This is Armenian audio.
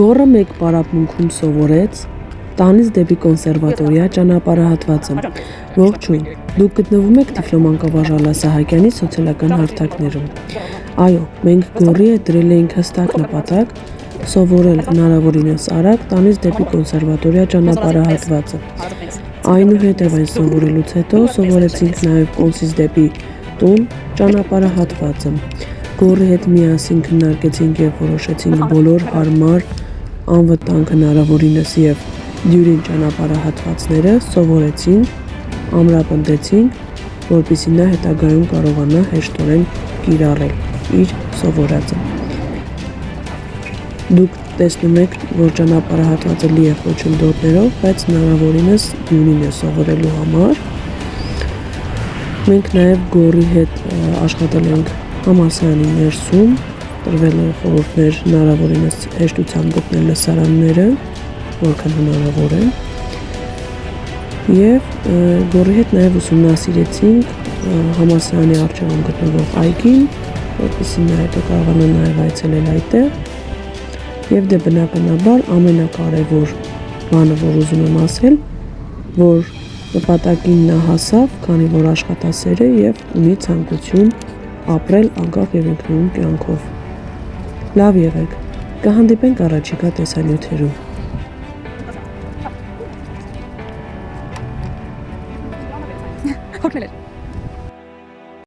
Գոռը մեկ պարապմունքում սովորեց տանից դեպի կոնսերվատորիա ճանապարհատվածը։ Ողջույն, դուք գտնվում եք Տիֆլոմանկավարժ Սահակյանի սոցիալական հարթակներում։ Այո, մենք Գոռի հետ դրել էինք հստակ նպատակ սովորել հնարավորինս արագ տանից դեպի կոնսերվատորիա ճանապարհատվածը։ Այնուհետև այն սովորելուց հետո սովորեցինք նաև կոնսից դեպի տուն ճանապարհատվածը։ Գոռի հետ միասին քննարկեցինք և որոշեցինք բոլոր հարմար, անվտանգ հնարավորինս և դյուրին ճանապարհատվածները սովորեցինք, ամրապնդեցինք, որպեսզի նա հետագայում կարողանա հեշտորեն կիրառել իր սովորածը։ Դուք տեսնում եք, որ ճանապարհատվածը լի է խոչընդոտներով, բայց հնարավորինս դյուրին է սովորելու համար։ Մենք նաև Գոռի հետ աշխատել ենք համալսարանի ներսում, տրվել են խորհուրդներ հնարավորինս հեշտությամբ գտնել լսարանները, որքան հնարավոր է։ Եվ Գոռի հետ նաև ուսումնասիրեցինք համալսարանի առջևում գտնվող այգին, որպեսզի նա հետո կարողանա նաև այցելել այդտեղ։ Եվ դե բնականաբար ամենակարևոր բանը, որ ուզում եմ ասել, որ նպատակին նա հասավ, քանի որ աշխատասեր է և ունի ցանկություն ապրել անկախ և ինքնուրույն կյանքով։ Լավ եղեք, կհանդիպենք առաջիկա տեսանյութերում։